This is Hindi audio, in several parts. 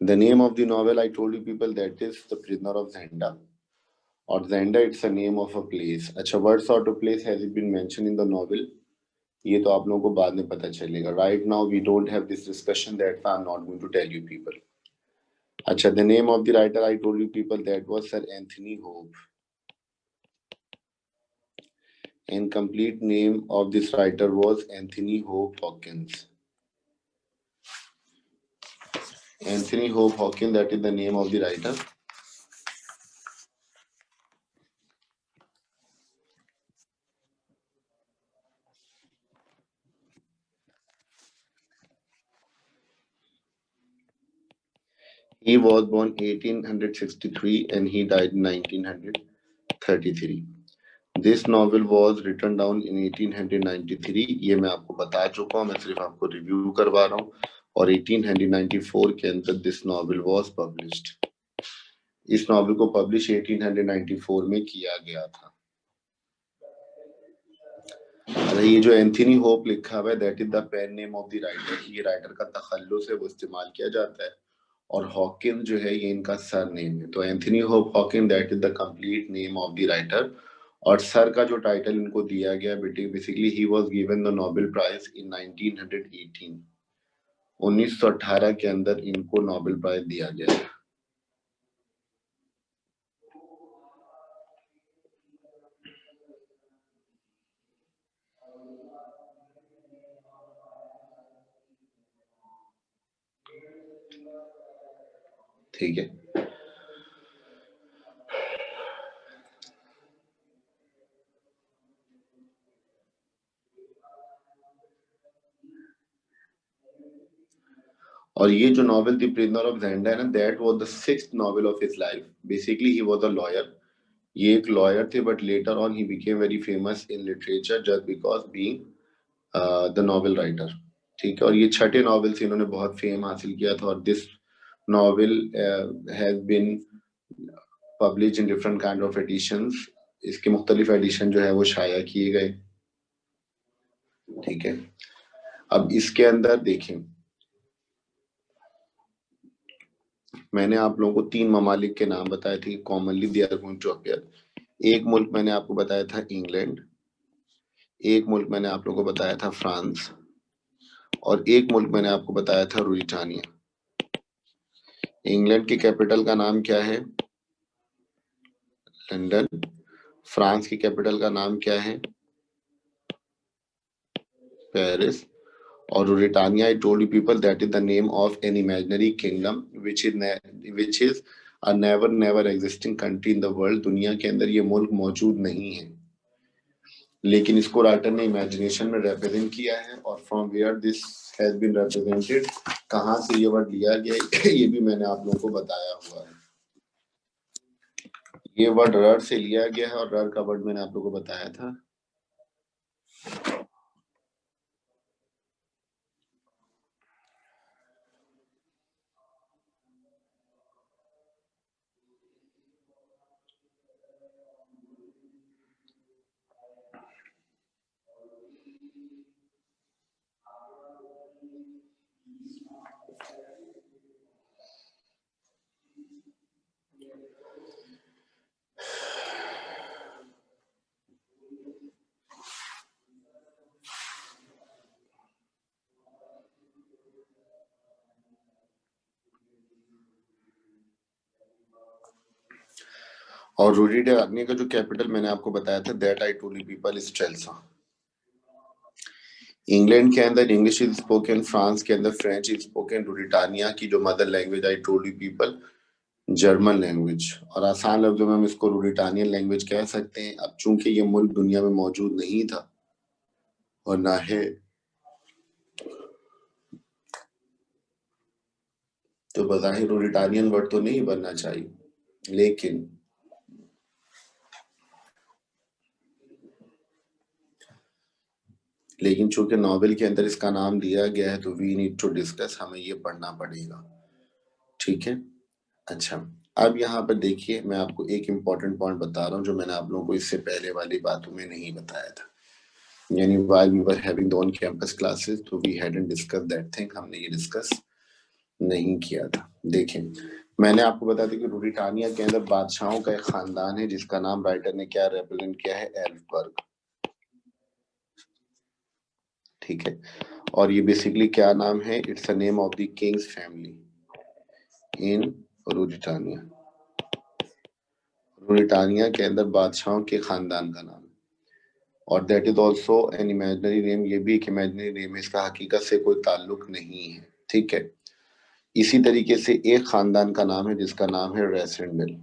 The name of the novel, I told you people, that is The Prisoner of Zenda, or Zenda, it's a name of a place. अच्छा, what sort of place has it been mentioned in the novel? ये तो आप लोगों को बाद में पता चलेगा. Right now we don't have this discussion, that I'm not going to tell you people. अच्छा, the name of the writer, I told you people, that was Sir Anthony Hope. And complete name of this writer was Anthony Hope Hawkins. Anthony Hope Hawkins, that is the name of the writer. He was born 1863 and he died in 1933. This novel was written down in 1893. ये मैं आपको बता चुका हूँ, मैं सिर्फ आपको रिव्यू करवा रहा हूँ. और 1894 के अंदर this novel was published. इस नॉवल को पब्लिश 1894 में किया गया था. अरे ये जो एंथनी होप लिखा हुआ है, that is the pen name of the writer. ये राइटर का तखल्लुस है, वो इस्तेमाल किया जाता है. और हॉकिंस जो है ये इनका सर नेम है. तो Anthony Hope Hawkins, that is the complete name of the writer. और सर का जो टाइटल इनको दिया गया, basically he was given the Nobel prize in 1918. 1918 के अंदर इनको नोबेल प्राइज दिया गया. ठीक है. और ये जो नॉवेल द प्रिजनर ऑफ ज़ेंडा है ना, that was the 6th novel of his life. Basically he was a lawyer. ये एक लॉयर थे, but later on he became very famous in literature just because being the novel writer. ठीक है. और ये 6ठे नॉवेल से इन्होंने बहुत फेम हासिल किया था. और this novel has been publish in different kind of editions. इसके मुख्तलिफ एडिशन जो है वो शाया किए गए. ठीक है. अब इसके अंदर देखें, मैंने आप लोगों को 3 ममालिक के नाम बताए थे, commonly they are going to appear. एक मुल्क मैंने आपको बताया था इंग्लैंड, एक मुल्क मैंने आप लोगों को बताया था फ्रांस, और एक मुल्क मैंने आपको बताया था ब्रिटानिया. इंग्लैंड की कैपिटल का नाम क्या है? लंदन. फ्रांस की कैपिटल का नाम क्या है? पेरिस. और Britannia, I told you people, that is the name of N imaginary kingdom which is a never existing country in the world. दुनिया के अंदर ये मुल्क मौजूद नहीं है, लेकिन इसको राइटर ने इमेजिनेशन में रिप्रेजेंट किया है. और from where this has been represented, कहां से ये वर्ड लिया गया, ये भी मैंने आप लोगों को बताया हुआ है. ये वर्ड रर से लिया गया है, और रर का वर्ड मैंने आप लोगों को बताया था. और रूडी डे आग्ने का जो कैपिटल मैंने आपको बताया था, that I told you people is चेल्सा. इंग्लैंड के अंदर इंग्लिश इज स्पोकन, फ्रांस के अंदर फ्रेंच इज स्पोकन, ब्रिटानिया की जो mother language, I told you people, German language. और आसान लफ्जों में हम इसको ब्रिटानियन लैंग्वेज कह सकते हैं. अब चूंकि ये मुल्क दुनिया में मौजूद नहीं था और ना है, तो बज़ाहिर ब्रिटानियन वर्ड तो नहीं बनना चाहिए, लेकिन चूंकि नॉवेल के अंदर इसका नाम दिया गया है, तो वी नीड टू डिस्कस, हमें ये पढ़ना पड़ेगा. ठीक है. अच्छा, अब यहाँ पर देखिए, मैं आपको एक इम्पॉर्टेंट पॉइंट बता रहा हूँ जो मैंने आप लोगों को इससे पहले वाली बातों में नहीं बताया था. यानी while we were having the on campus classes, तो we hadn't discussed that thing. हमने ये डिस्कस नहीं किया था। देखें, मैंने आपको बता दिया कि रूरिटानिया के अंदर बादशाहों का एक खानदान है जिसका नाम राइटर ने क्या रिप्रेजेंट किया है, एल्फबर्ग। ठीक है, और ये बेसिकली क्या नाम है, it's the name of the king's family in Ruritania. Ruritania के अंदर बादशाहों के खानदान का नाम, और that is also an imaginary name, ये भी एक इमेजिनरी नेम है, इसका हकीकत से कोई ताल्लुक नहीं है। ठीक है, इसी तरीके से एक खानदान का नाम है जिसका नाम है रेसेंडल।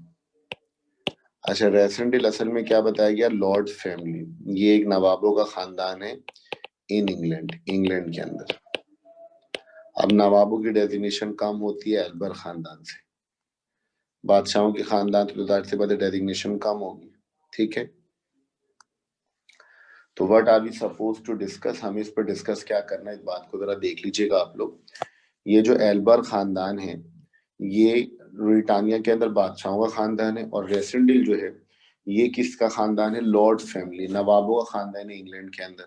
अच्छा, रेसेंडल असल में क्या बताया गया, लॉर्ड फैमिली, ये एक नवाबों का खानदान है इन इंग्लैंड, इंग्लैंड के अंदर। अब नवाबों की डेजिग्नेशन कम होती है एल्बर खानदान से, बादशाहों के खानदान तो जाहिर सी बात है डेजिग्नेशन कम होगी। ठीक है, तो what are we suppose to discuss, हमें इस पर डिस्कस क्या करना है, इस बात को जरा देख लीजिएगा आप लोग। ये जो एल्बर खानदान है ये ब्रिटानिया के अंदर बादशाहों का खानदान है, और रेसेंडल जो है ये किसका खानदान है, लॉर्ड फैमिली, नवाबों का खानदान है इंग्लैंड के अंदर।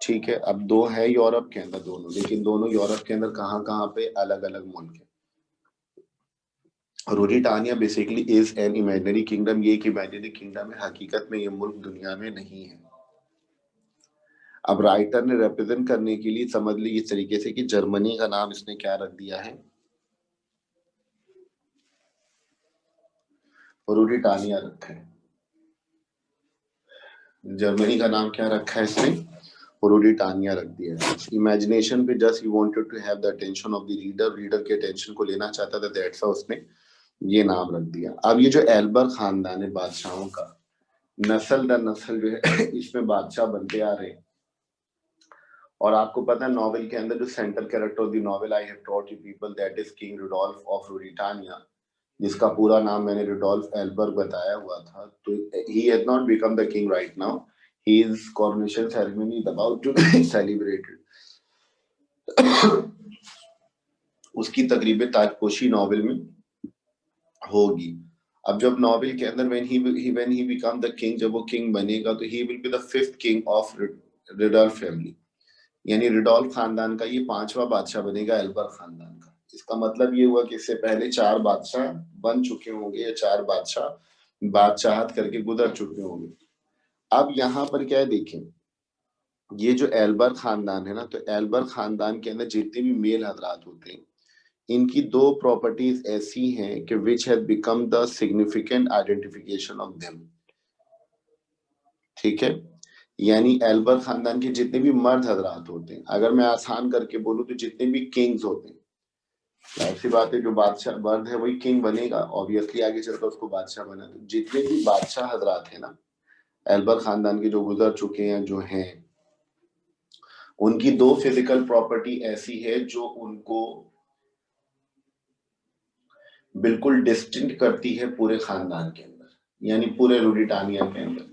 ठीक है, अब दो है यूरोप के अंदर दोनों, लेकिन दोनों यूरोप के अंदर कहाँ कहाँ पे, अलग अलग मुल्क है। Ruritania basically is an imaginary kingdom, ये एक इमेजिनरी किंगडम है, हकीकत में ये मुल्क दुनिया में नहीं है। अब राइटर ने रिप्रेजेंट करने के लिए समझ ली इस तरीके से कि जर्मनी का नाम इसने क्या रख दिया है, रूरिटानिया रखा है। जर्मनी का नाम क्या रखा है इसने, रूरिटानिया रख दिया है। इमेजिनेशन पे just you wanted to have the attention of the reader, reader के अटेंशन को लेना चाहता था, दैट्स व्हाई उसने ये नाम रख दिया। अब ये जो एल्बर खानदान है बादशाहों का, नस्ल दर नस्ल जो है इसमें बादशाह बनते आ रहे हैं। और आपको पता है नॉवेल के अंदर जो central character of the novel I have taught you people, that is king Rudolf of Ruritania, जिसका पूरा नाम मैंने रुडोल्फ एल्बर्ग बताया हुआ था। तो he has not become the king right now, his coronation ceremony is about to be celebrated. उसकी तकरीब ताजपोशी नॉवेल में होगी। अब जब नॉवेल के अंदर when he become the king, जब वो किंग बनेगा तो he will be the fifth king of रिडोल्फ family, यानी रिडोल्फ खानदान का ये पांचवा बादशाह बनेगा एल्बर खानदान का। इसका मतलब ये हुआ कि इससे पहले चार बादशाह बन चुके होंगे, या चार बादशाह बादशाहत करके गुजर चुके होंगे। अब यहाँ पर क्या है देखें, ये जो एल्बर खानदान है ना, तो एल्बर खानदान के अंदर जितने भी मेल हजरात होते हैं इनकी दो प्रॉपर्टीज ऐसी हैं कि which has become the significant identification of them. ठीक है, यानी एल्बर खानदान के जितने भी मर्द हजरात होते हैं, अगर मैं आसान करके बोलूं तो जितने भी किंग्स होते हैं, ऐसी बात है जो बादशाह मर्द है वही किंग बनेगा, ऑब्वियसली आगे चलकर उसको बादशाह बना। तो जितने भी बादशाह हजरात है ना एल्बर खानदान के, जो गुजर चुके हैं जो हैं, उनकी दो फिजिकल प्रॉपर्टी ऐसी है जो उनको बिल्कुल डिस्टिंक्ट करती है पूरे खानदान के अंदर, यानी पूरे रूरिटानिया के अंदर।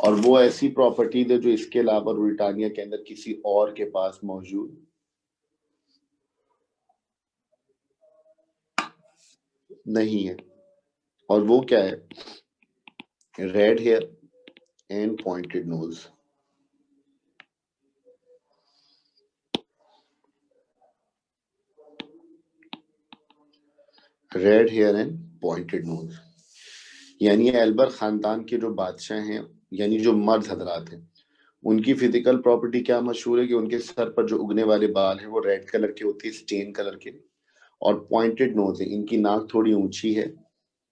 और वो ऐसी प्रॉपर्टी है जो इसके अलावा रूरिटानिया के अंदर किसी और के पास मौजूद नहीं है। और वो क्या है, red hair and pointed nose. Red hair and pointed nose, यानी एल्बर खानदान के जो बादशाह हैं, यानी जो मर्द हजरात हैं, उनकी फिजिकल प्रॉपर्टी क्या मशहूर है कि उनके सर पर जो उगने वाले बाल हैं वो रेड कलर के होते हैं, स्टेन कलर के, और पॉइंटेड नोज है, इनकी नाक थोड़ी ऊंची है।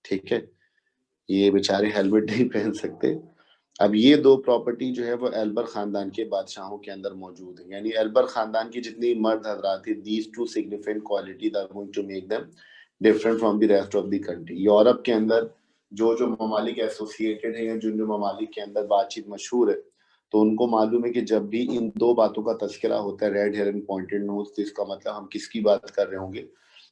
ठीक है, ये बेचारे हेलमेट नहीं पहन सकते। अब ये दो प्रॉपर्टी जो है वो एल्बर खानदान के बादशाहों के अंदर मौजूद है, यानी एल्बर खानदान की जितनी मर्द हजरात है, these two significant qualities are going to make them different from the rest of the country. Europe के अंदर जो जो ममालिक एसोसिएटेड है, या जिन जो ममालिक के अंदर बातचीत मशहूर है, तो उनको मालूम है कि जब भी इन दो बातों का तस्करा होता है, red hair and pointed nose, तो इसका मतलब हम किसकी बात कर रहे होंगे,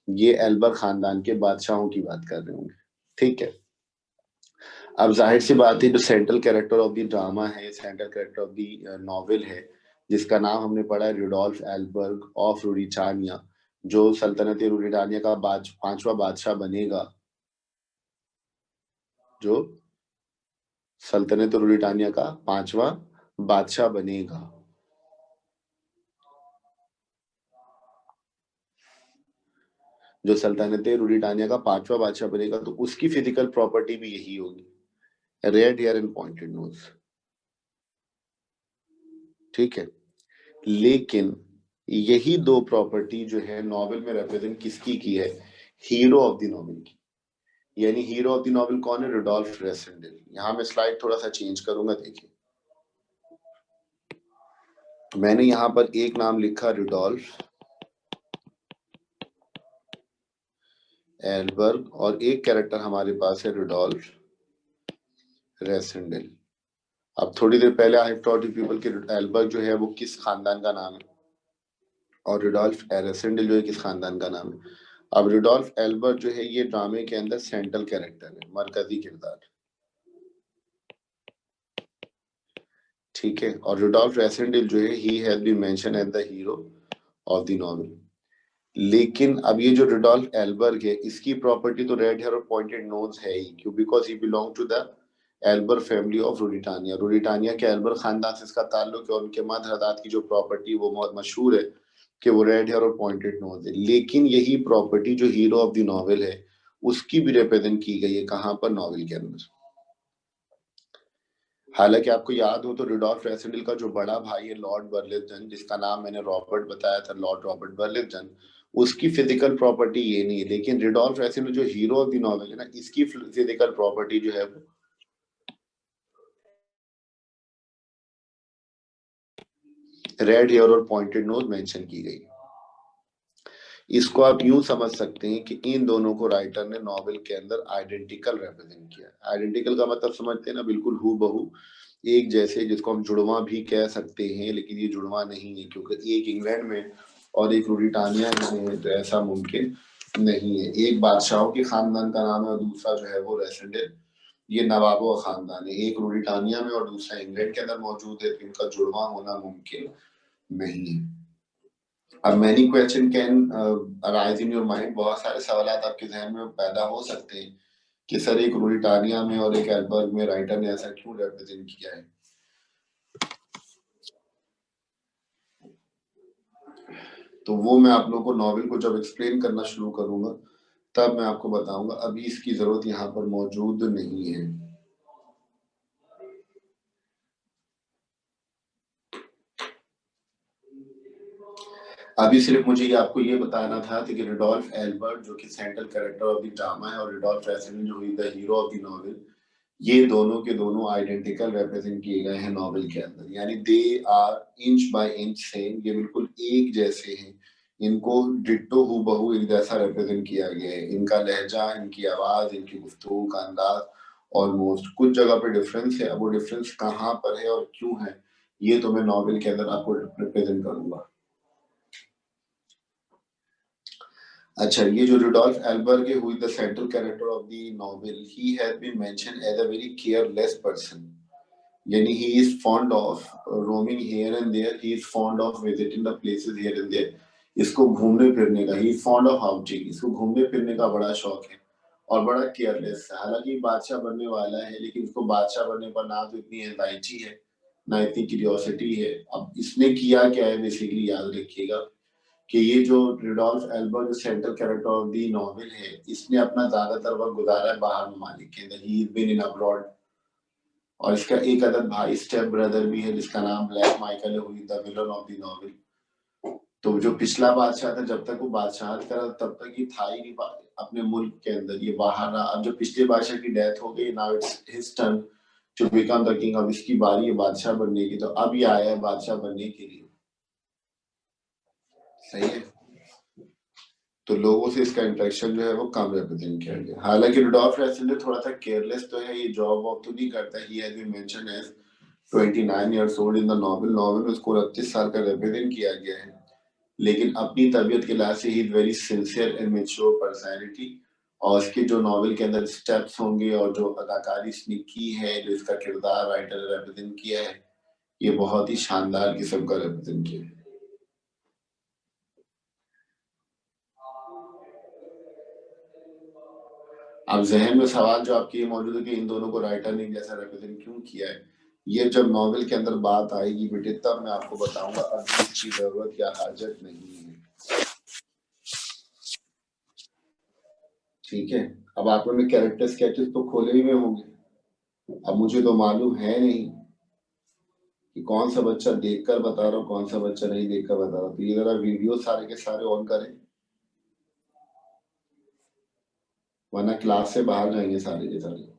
ये एल्बर खानदान के बादशाहों की बात कर रहे होंगे। ठीक है, अब जाहिर सी बात है जो central character of the drama है, central character of the novel है, जिसका नाम हमने पढ़ा है रुडोल्फ एल्बर्ग ऑफ रूरिटानिया, जो सल्तनत रूरिटानिया का पांचवा बादशाह बनेगा, जो सल्तनत रूरिटानिया का पांचवा बादशाह बनेगा। जो सल्तनत रूरिटानिया का पांचवा बादशाह बनेगा तो उसकी फिजिकल प्रॉपर्टी भी यही होगी, red hair and pointed nose. ठीक है, लेकिन यही दो प्रॉपर्टी जो है नॉवेल में रिप्रेजेंट किसकी की है, हीरो ऑफ द नॉवेल की। यानी हीरो ऑफ द नॉवेल कौन है, रुडोल्फ रेसेंडेल। यहां मैं स्लाइड थोड़ा सा चेंज करूंगा, देखिए मैंने यहां पर एक नाम लिखा रुडोल्फ एल्बर्ग, और एक कैरेक्टर हमारे पास है रुडोल्फ रेसेंडेल। अब थोड़ी देर पहले आई टॉट यू पीपल कि एल्बर्ग जो है वो किस खानदान का नाम है, और रुडोल्फ रेसेंडेल जो है किस खानदान का नाम है। अब रुडोल्फ एल्बर्ग जो है ये ड्रामे के अंदर सेंट्रल कैरेक्टर है, मरकजी किरदार। ठीक है, और रुडोल्फ रेसेंडेल जो है he has been mention as the hero of the novel. लेकिन अब ये जो रुडोल्फ एल्बर्ग है इसकी प्रॉपर्टी तो रेड हेयर और पॉइंटेड नोज है ही, क्यों, because he belong to the Elphberg family of Ruritania. Ruritania के एल्बर खानदान से इसका ताल्लुक है, और उनके मद हदात की जो प्रॉपर्टी वो बहुत मशहूर है कि वो रेड हेयर और पॉइंटेड नोज है। लेकिन यही प्रॉपर्टी जो हीरो ऑफ द नॉवेल है उसकी भी रिप्रेजेंट की गई है कहां पर, नॉवेल के अंदर। हालांकि आपको याद हो तो रुडोल्फ रेसेंडेल का जो बड़ा भाई है लॉर्ड बर्लिंगटन, जिसका नाम मैंने रॉबर्ट बताया था, लॉर्ड रॉबर्ट बर्लिंगटन, उसकी फिजिकल प्रॉपर्टी ये नहीं है। लेकिन रुडोल्फ रेसेंडेल जो हीरो ऑफ द नॉवेल है ना, इसकी फिजिकल प्रॉपर्टी जो है वो रेड हेयर और पॉइंटेड नोज मेंशन की गई। इसको आप यूं समझ सकते हैं कि इन दोनों को राइटर ने नॉवेल के अंदर आइडेंटिकल रिप्रेजेंट किया। आइडेंटिकल का मतलब समझते हैं ना, बिल्कुल हू बहू एक जैसे, जिसको हम जुड़वा भी कह सकते हैं, लेकिन ये जुड़वा नहीं है क्योंकि एक इंग्लैंड में और एक रूरिटानिया में है, तो ऐसा मुमकिन नहीं है। एक बादशाहों के खानदान का नाम है और दूसरा जो है वो रेसिडेंट, ये नवाबों का खानदान है। एक रूरिटानिया में और दूसरा इंग्लैंड के अंदर मौजूद है, तो इनका जुड़वा होना मुमकिन नहीं है। अब many question can arise in your mind, बहुत सारे सवाल आपके जहन में पैदा हो सकते हैं कि सर एक रूरिटानिया में और एक एल्बर्ग में राइटर ने ऐसा क्यों रिप्रेजेंट किया है। तो वो मैं आप लोगों को नॉवेल को जब एक्सप्लेन करना शुरू करूंगा तब मैं आपको बताऊंगा, अभी इसकी जरूरत यहाँ पर मौजूद नहीं है। अभी सिर्फ मुझे ये आपको ये बताना था कि रुडोल्फ एल्बर्ट जो कि central character of the drama है, और रुडोल्फ रेसेंडेल जो the hero of the novel, ये दोनों के दोनों आइडेंटिकल रिप्रेजेंट किए गए हैं नॉवेल के अंदर। यानी they are inch by inch same, ये बिल्कुल एक जैसे हैं। इनको डिट्टो हूबहू एक जैसा रिप्रेजेंट किया गया है। इनका लहजा, इनकी आवाज, इनकी गुफ्तगू का अंदाज ऑलमोस्ट, कुछ जगह पे डिफरेंस है। अब वो डिफरेंस कहाँ पर है और क्यों है, ये तो मैं नॉवेल के अंदर आपको रिप्रेजेंट करूंगा। अच्छा, ये जो रुडोल्फ एल्बर्ग है, who is the central character of the novel, he has been mentioned as a very careless person. यानी he is fond of roaming here and there, he is fond of visiting the places here and there। इसको घूमने फिरने का, he is fond of outing, इसको घूमने फिरने का बड़ा शौक है और बड़ा केयरलेस है। हालांकि बादशाह बनने वाला है, लेकिन इसको बादशाह बनने पर ना तो इतनी एंजाइटी है ना इतनी क्यूरियोसिटी है। अब इसने किया क्या है, बेसिकली याद रखिएगा कि ये जो रुडोल्फ एल्बर्ग जो central character of the novel है, इसने अपना ज्यादातर वक्त गुजारा है बाहर ममालिक के अंदर, he is been in abroad. और इसका एक अदद भाई स्टेप ब्रदर भी है जिसका नाम ब्लैक माइकल है, हुई the villain of the novel. तो जो पिछला बादशाह था, जब तक वो बादशाह करा तब तक ये था ही नहीं अपने मुल्क के अंदर, ये बाहर रहा। अब जो पिछले बादशाह की डेथ हो गई, now it's his turn to become the king. अब इसकी बारी है बादशाह बनने की, तो अब ये आया है बादशाह बनने के लिए। सही है, तो लोगों से इसका इंटरेक्शन जो है वो कम रिप्रेजेंट किया गया। हालांकि रुडोल्फ रेसेंडेल थोड़ा सा केयरलेस तो है, ये जॉब वॉब तो नहीं करता। He has been mentioned as 29 years old in the novel. Novel में उसको 29 साल का रिप्रेजेंट किया गया है, लेकिन अपनी तबीयत के लिहाज से ही very sincere and mature personality. और इसके जो नॉवेल के अंदर स्टेप्स होंगे और जो अदाकारी इसने की है, जो इसका किरदार राइटर ने रिप्रेजेंट किया है, ये बहुत ही शानदार किस्म का रिप्रेजेंट किया है। अब जहन में सवाल जो आपके ये मौजूद है कि इन दोनों को राइटर ने जैसा रिप्रेजेंट क्यों किया है, ये जब नॉवेल के अंदर बात आएगी बेटे तब मैं आपको बताऊंगा, अब इसकी जरूरत या हाजत नहीं है। ठीक है, अब आपने कैरेक्टर स्केचेस तो खोले हुए होंगे, अब मुझे तो मालूम है नहीं कि कौन सा बच्चा देखकर बता रहा हूँ, कौन सा बच्चा नहीं देखकर बता रहा, तो ये जरा वीडियो सारे के सारे ऑन करें, वरना क्लास से बाहर जाएंगे सारे के सारे।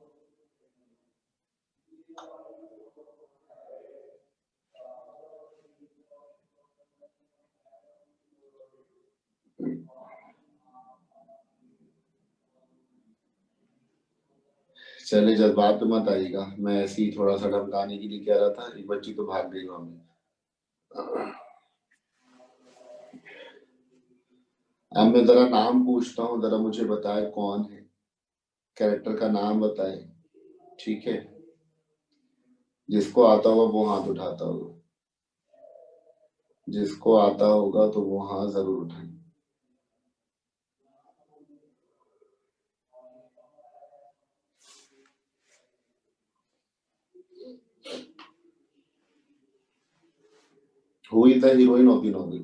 चले जज्बात पे मत आइएगा, मैं ऐसे ही थोड़ा सा धमकाने के लिए कह रहा था, एक बच्ची तो भाग गई वहां में। अब मैं जरा नाम पूछता हूँ, जरा मुझे बताए कौन है, कैरेक्टर का नाम बताए, ठीक है, जिसको आता होगा वो हाथ उठाता होगा, जिसको आता होगा तो वो हाथ जरूर उठाए। Who is the heroine of the novel?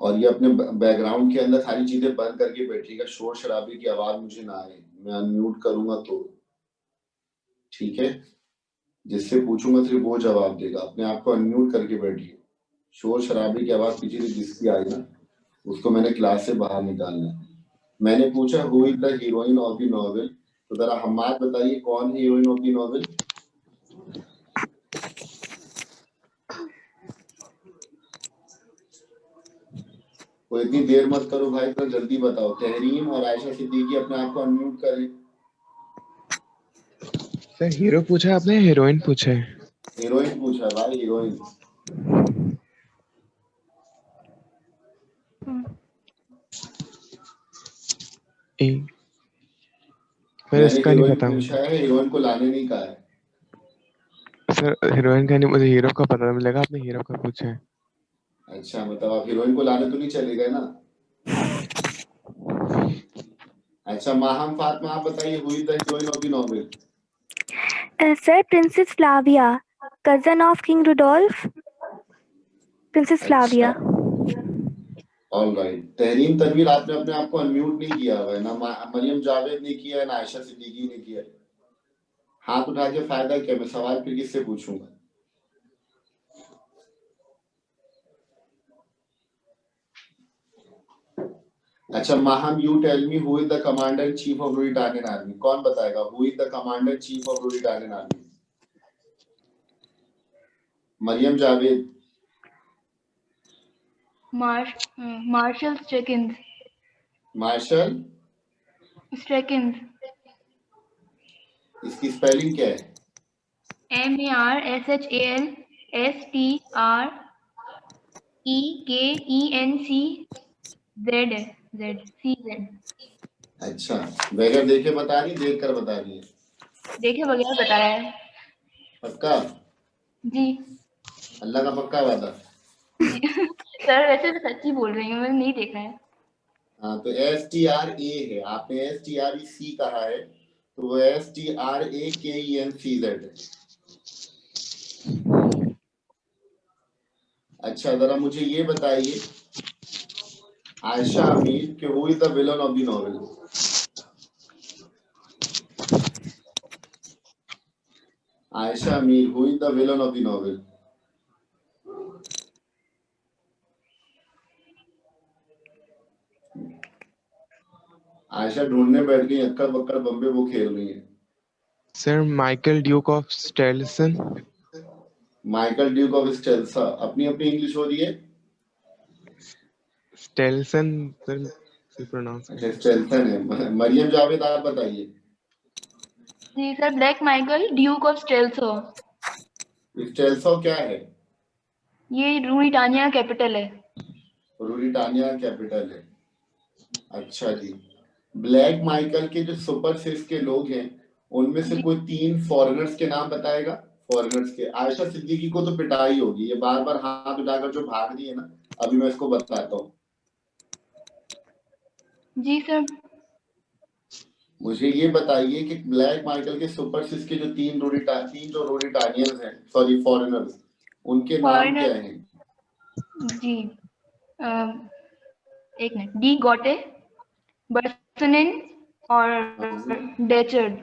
और ये अपने बैकग्राउंड के अंदर सारी चीजें बंद करके बैठिएगा, शोर शराबे की आवाज मुझे ना आए, मैं अनम्यूट करूंगा तो, ठीक है, जिससे पूछूंगा सिर्फ वो जवाब देगा, अपने आप को अनम्यूट करके बैठिए, शोर शराबे की आवाज पीछे से जिसकी आई ना उसको मैंने क्लास से बाहर निकालना है। मैंने पूछा who is the heroine of the novel, तो जरा हमाद बताइए कौन है हीरोइन ऑफ द नॉवेल। तो इतनी देर मत करो भाई, तो जल्दी बताओ, तहरीम और आयशा सिद्दीकी अपने आप को अनम्यूट करें। सर हीरो पूछा आपने, हीरोइन पूछा है? हीरोइन पूछा भाई, हीरोइन। मैं इसका नहीं पता पूछा है, हीरोइन को लाने नहीं कहा है। सर, हीरोइन का नहीं, मुझे हीरो का पता मिलेगा, आपने हीरो का पूछा है। अच्छा, मतलब आप हीरोइन को लाने तो नहीं चले गए ना। अच्छा माहम फातिमा, आप बताइए who is the heroine of the novel. Sir, Princess Flavia, cousin of King Rudolph. Princess Flavia. All right, Tahreem Tanveer, आपने अपने आप को अनम्यूट नहीं किया हुआ है ना, मरियम जावेद ने किया है ना आयशा सिद्दीकी ने किया है। हाथ उठा के फायदा क्या, मैं सवाल फिर किससे पूछूंगा। अच्छा Maham, you tell me who is the commander chief of Ruritanian army, कौन बताएगा who is the commander chief of Ruritanian army. Mariam Javed. Marshal Strakencz. Marshal Strakencz. इसकी स्पेलिंग क्या है? MARSHALSTREKENCZ। अच्छा, बगैर देखे बता रही, देख कर बता रही है? देखे बगैर बताया है। पक्का? जी। अल्लाह का पक्का वादा? सर वैसे तो सच्ची बोल रही हूँ, मैंने नहीं देखा है। हाँ, तो STRA है, आपने STREC कहा है, तो वो STRAKENCZ है। अच्छा, जरा मुझे ये बताइए आयशा अमीर कि who is the villain of the novel. Ayesha Ameer, who is the villain of the novel. Ayesha ढूंढने बैठ गई, अक्कड़ बक्कड़ बम्बे वो खेल रही है। Sir Michael duke of Strelsau. Michael duke of Strelsau, अपनी अपनी इंग्लिश हो रही है। Strelsau sir pronounce. अच्छा, स्टेल्सन है। मरियम जावेद, आप बताइए। जी sir, black Michael duke of Strelsau. Strelsau क्या है? ये रूरिटानिया कैपिटल है। रूरिटानिया कैपिटल है। अच्छा जी, ब्लैक माइकल के जो सुपर सिक्स के लोग हैं उनमें से कोई 3 फॉरेनर्स के नाम बताएगा। फॉरेनर्स के, आयशा सिद्दीकी को तो पिटाई होगी, ये बार बार हाथ उठाकर जो भाग रही है ना, अभी मैं इसको बताता हूँ। जी सर। मुझे ये बताइए कि ब्लैक माइकल के सुपर सिक्स के जो तीन जो रूरिटानियंस हैं, सॉरी फॉरेनर्स, उनके नाम Foreigner. क्या हैं? जी एक मिनट, डी गॉटे, बर्सनिन और डेचर्ड।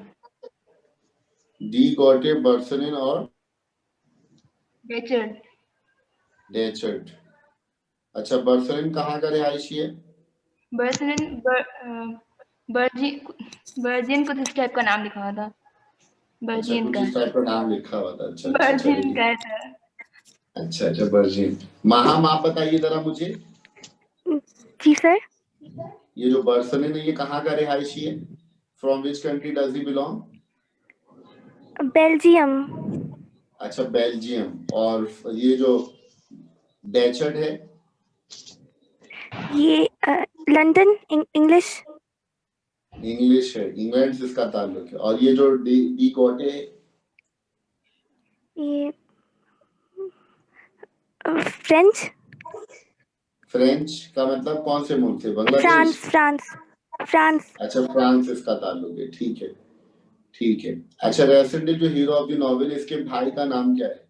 डी गॉटे, बर्सनिन और डेचर्ड। डेचर्ड। अच्छा, बर्सनिन कहाँ का रिहायशी है? बर्सनिन बर्जिन कुछ इस टाइप का नाम लिखा हुआ था। अच्छा, बर्जिन कुछ का इस टाइप का नाम लिखा हुआ था। अच्छा, बर्जिन का है सर। अच्छा, बर्जिन। महाम, आप बताइए जरा मुझे, जी सर। ये जो बर्सनिन है ये कहाँ का रिहायशी है? From which country does he belong? Belgium. अच्छा, बेल्जियम। और ये जो डेचर्ड है? ये लंदन, इंग्लिश। इंग्लिश है, इंग्लैंड से इसका ताल्लुक है। और ये जो डी गॉटे है? ये फ्रेंच। फ्रेंच का मतलब कौन से मुल्क से? फ्रांस, बांग्लादेश? France, France. अच्छा, फ्रांस इसका ताल्लुक है। ठीक है, ठीक है। अच्छा, रेसेंडली जो हीरो ऑफ द नॉवेल, इसके भाई का नाम क्या है?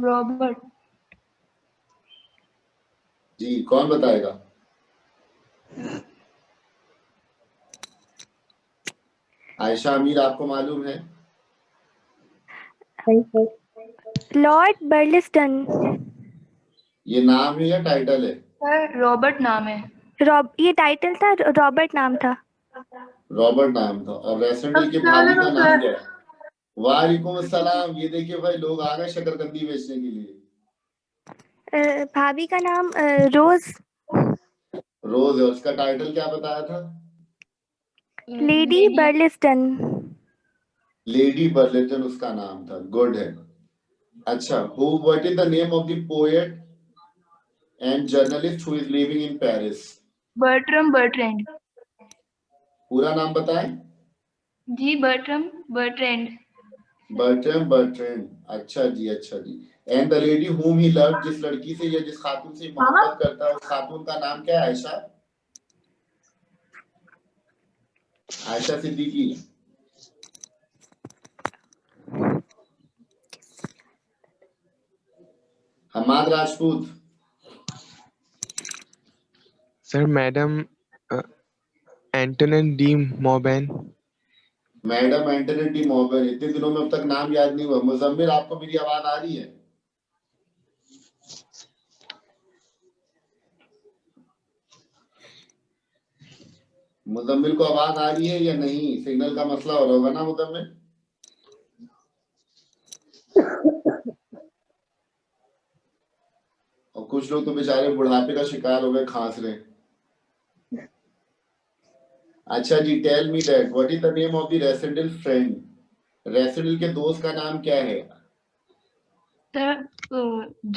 रॉबर्ट। जी, कौन बताएगा? आयशा अमीर, आपको मालूम है? लॉर्ड बर्लिस्टन। ये नाम है या टाइटल है? सर रॉबर्ट नाम है। ये टाइटल था, रॉबर्ट नाम था। रॉबर्ट नाम था। और रेसेंडली के भाभी का नाम क्या है? वालेकुम अस्सलाम। ये देखिए भाई, लोग आ गए शकरकंदी बेचने के लिए। भाभी का नाम रोज। रोज है। उसका टाइटल क्या बताया था? लेडी बर्लिस्टन। लेडी बर्लिंगटन उसका नाम था। गुड है। अच्छा, what is the name of the poet and journalist who is living in Paris? Bertram Bertrand. पूरा नाम बताएं। जी बर्ट्रम बर्ट्रैंड। Bertram Bertrand. अच्छा जी, अच्छा जी। And the lady whom he loved, जिस लड़की से या जिस खातून से मोहब्बत करता है, उस खातून का नाम क्या है? Ayesha? Ayesha Siddiqui. Hammad Rajput. Sir madam Antoinette de Mauban. Madam Antoinette de Morgan. इतने दिनों में अब तक नाम याद नहीं हुआ। मुजम्मिल, आपको मेरी आवाज आ रही है? मुजम्मिल को आवाज आ रही है या नहीं? सिग्नल का मसला हो रहा होगा ना मुजम्मिल? और कुछ लोग तो बेचारे बुढ़ापे का शिकार हो गए, खांस रहे। अच्छा जी, tell me that what is the name of the resident friend? Resident के दोस्त का नाम क्या है? Sir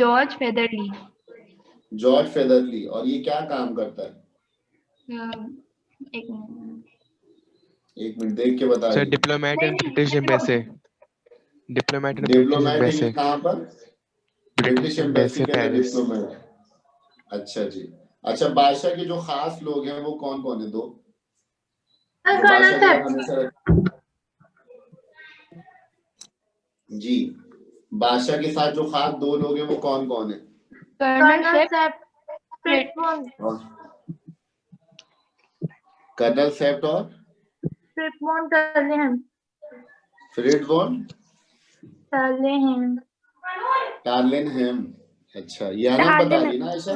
George Featherly. George Featherly. और ये क्या काम करता है? एक मिनट। एक मिनट देख के सर बताइए। Diplomat in British embassy. Diplomat in British diplomat embassy. कहाँ पर? ब्रिटिश एम्बेसी के अंदर पेरिस। डिप्लोमेट। अच्छा जी। अच्छा, बादशाह के जो खास लोग हैं वो कौन कौन है? दो जो बादशाह के साथ हमेशा जी, बादशाह के साथ जो खास दो लोग हैं वो कौन कौन है? कर्नल सेफ्ट कर्नल सेफ्ट और Fritz von Tarlenheim. Fred von Tarlenheim. Tarlenheim. अच्छा, ये अनम बता रही ना आयशा?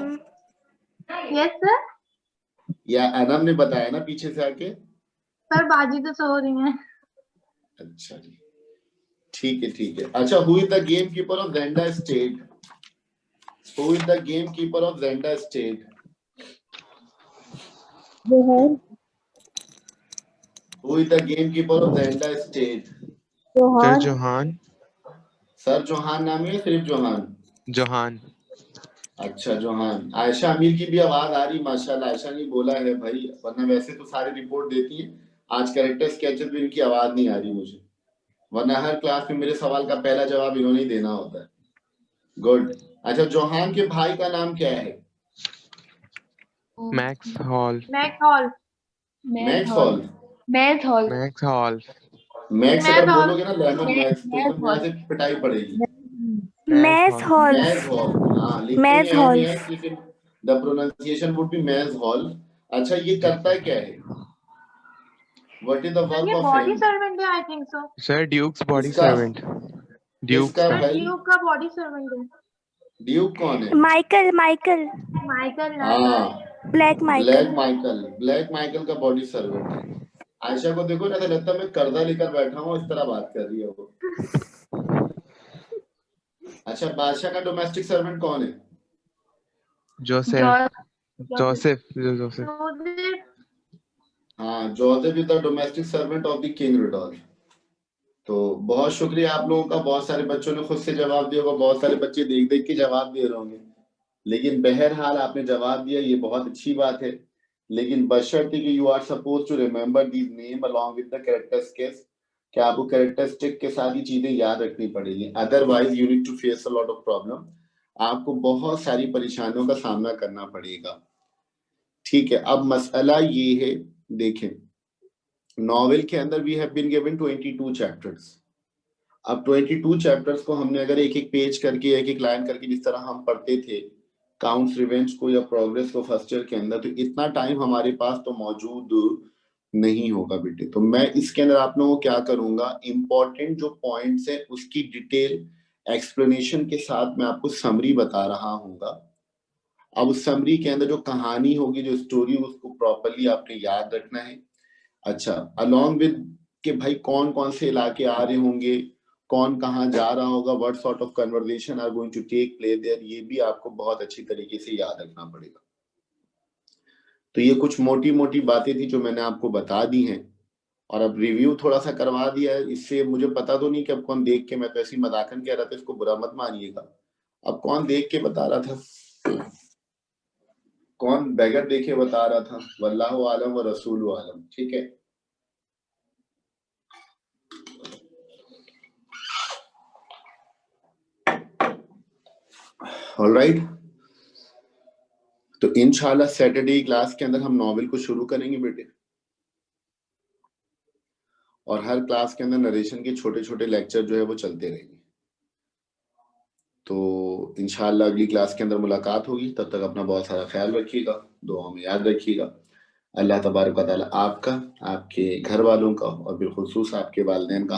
Yes sir. या अनम ने बताया ना पीछे से आके? सर बाजी तो सो रही है। अच्छा जी, ठीक है, ठीक है। अच्छा, who is the game keeper of Zenda state? Who is the game keeper of Zenda state? Who is the game keeper of Zenda state? Sir Johann. Sir Johann नाम है या सिर्फ जोहान? जोहान। अच्छा, जोहान। आयशा अमीर की भी आवाज आ रही माशाल्लाह। आयशा ने बोला है भाई, वरना वैसे तो सारी रिपोर्ट देती है, आज कैरेक्टर स्केचेस में इनकी आवाज नहीं आ रही मुझे, वरना हर क्लास में मेरे सवाल का पहला जवाब इन्होंने ही देना होता है। गुड। अच्छा, जोहान के भाई का नाम क्या है? Max hall. Max hall. Max hall. Max hall. Max अगर बोलोगे ना लेमन मैक्स, तो एकदम यहाँ से पिटाई पड़ेगी। Mess hall. मैज हॉल, हाँ लिखते मैज हैं हॉल। MES लेकिन द प्रोनाउंसिएशन वुड बी मैज हॉल। अच्छा ये करता क्या है? What is the sir work ये ऑफ बॉडी हिम? सर्वेंट है I think so. Sir duke's body किसका? सर्वेंट। ड्यूक्स किसका का। सर भाई? ड्यूक का बॉडी सर्वेंट है। ड्यूक कौन है? माइकल माइकल माइकल ना हाँ sir. Black Michael. Black Michael का बॉडी सर्वेंट है। आयशा को देखो ना, ऐसा लगता है मैं कर्जा लेकर बैठा हूँ, इस तरह बात कर रही है वो। अच्छा बादशाह का डोमेस्टिक सर्वेंट कौन है? जोसेफ। जोसेफ। जोसेफ। हाँ Joseph is the domestic servant of the king Rudolf. तो बहुत शुक्रिया आप लोगों का, बहुत सारे बच्चों ने खुद से जवाब दिया होगा, बहुत सारे बच्चे देख देख के जवाब दे रहे होंगे, लेकिन बहरहाल आपने जवाब दिया, ये बहुत अच्छी बात है। लेकिन बशर्ते कि you are suppose to remember these name along with the characteristics, कि आपको कैरेक्टरिस्टिक के साथ ही चीजें याद रखनी पड़ेगी, otherwise you need to face a lot of problem, आपको बहुत सारी परेशानियों का सामना करना पड़ेगा। ठीक है, अब मसला ये है, देखें नॉवेल के अंदर we have been given 22 chapters. अब 22 चैप्टर्स को हमने अगर एक एक पेज करके, एक एक लाइन करके, जिस तरह हम पढ़ते थे काउंट्स रिवेंज को या प्रोग्रेस को फर्स्ट ईयर के अंदर, तो इतना टाइम हमारे पास तो मौजूद नहीं होगा बेटे। तो मैं इसके अंदर आप लोगों को क्या करूंगा, इंपॉर्टेंट जो पॉइंट्स है उसकी डिटेल एक्सप्लेनेशन के साथ मैं आपको समरी बता रहा हूँगा। अब उस समरी के अंदर जो कहानी होगी, जो स्टोरी, उसको प्रॉपरली आपने याद रखना है। अच्छा, अलॉन्ग विद के भाई कौन कौन से इलाके आ रहे होंगे, कौन कहाँ जा रहा होगा, what sort of conversation are going to take place there, ये भी आपको बहुत अच्छी तरीके से याद रखना पड़ेगा। तो ये कुछ मोटी मोटी बातें थी जो मैंने आपको बता दी हैं, और अब रिव्यू थोड़ा सा करवा दिया है। इससे मुझे पता तो नहीं कि अब कौन देख के, मैं तो ऐसी मजाकन कह रहा था, इसको बुरा मत मानिएगा। अब कौन देख के बता रहा था, कौन बैगर देखे बता रहा था, वल्लाहु आलम व रसूलु आलम। ठीक है, ऑलराइट। तो इंशाल्लाह सैटरडे क्लास के अंदर हम नॉवेल को शुरू करेंगे बेटे, और हर क्लास के अंदर नरेशन के छोटे छोटे लेक्चर जो है वो चलते रहेंगे। तो इंशाल्लाह अगली क्लास के अंदर मुलाकात होगी, तब तक अपना बहुत सारा ख्याल रखिएगा, दुआ में याद रखिएगा। अल्लाह तबारक व तआला आपका, आपके घर वालों का और बिलखुसूस आपके वालिदैन का